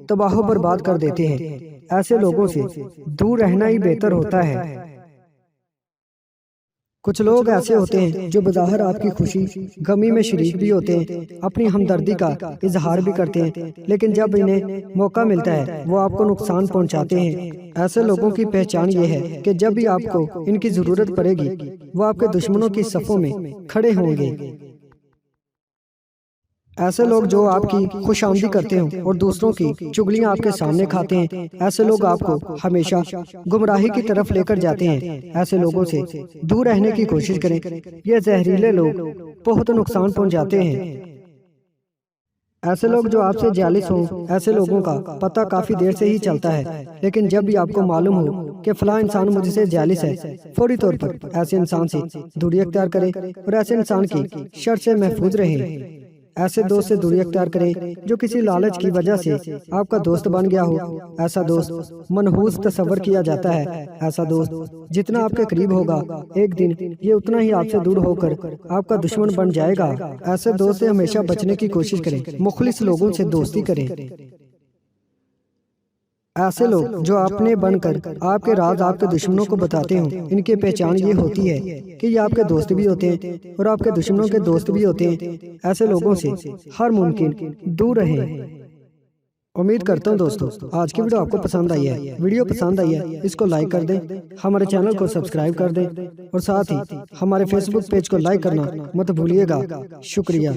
تباہ و برباد کر دیتے ہیں۔ ایسے لوگوں سے دور رہنا ہی بہتر ہوتا ہے۔ کچھ لوگ ایسے ہوتے ہیں جو بظاہر آپ کی خوشی غمی میں شریک بھی ہوتے ہیں، اپنی ہمدردی کا اظہار بھی کرتے ہیں، لیکن جب انہیں موقع ملتا ہے وہ آپ کو نقصان پہنچاتے ہیں۔ ایسے لوگوں کی پہچان یہ ہے کہ جب بھی آپ کو ان کی ضرورت پڑے گی وہ آپ کے دشمنوں کی صفوں میں کھڑے ہوں گے۔ ایسے لوگ جو آپ کی خوش آمدی کرتے ہیں اور دوسروں کی چگلیاں آپ کے سامنے کھاتے ہیں، ایسے لوگ آپ کو ہمیشہ گمراہی کی طرف لے کر جاتے ہیں۔ ایسے لوگوں سے دور رہنے کی کوشش کریں، یہ زہریلے لوگ بہت نقصان پہنچاتے ہیں۔ ایسے لوگ جو آپ سے جالس ہوں، ایسے لوگوں کا پتہ کافی دیر سے ہی چلتا ہے، لیکن جب بھی آپ کو معلوم ہو کہ فلاں انسان مجھ سے جالس ہے، فوری طور پر ایسے انسان سے دوری اختیار کریں اور ایسے انسان کی شر سے محفوظ رہیں۔ ایسے دوست سے دوری اختیار کریں جو کسی لالچ کی وجہ سے آپ کا دوست بن گیا ہو۔ ایسا دوست منحوس تصور کیا جاتا ہے۔ ایسا دوست جتنا آپ کے قریب ہوگا ایک دن یہ اتنا ہی آپ سے دور ہو کر آپ کا دشمن بن جائے گا۔ ایسے دوست سے ہمیشہ بچنے کی کوشش کریں، مخلص لوگوں سے دوستی کریں۔ ایسے لوگ جو اپنے بن کر آپ کے راز آپ کے دشمنوں کو بتاتے ہوں، ان کی پہچان یہ ہوتی ہے کہ یہ آپ کے دوست بھی ہوتے ہیں اور آپ کے دشمنوں کے دوست بھی ہوتے ہیں۔ ایسے لوگوں سے ہر ممکن دور رہیں۔ امید کرتا ہوں دوستو آج کی ویڈیو آپ کو پسند آئی ہے۔ ویڈیو پسند آئی ہے اس کو لائک کر دیں، ہمارے چینل کو سبسکرائب کر دیں اور ساتھ ہی ہمارے فیس بک پیج کو لائک کرنا مت بھولیے گا۔ شکریہ۔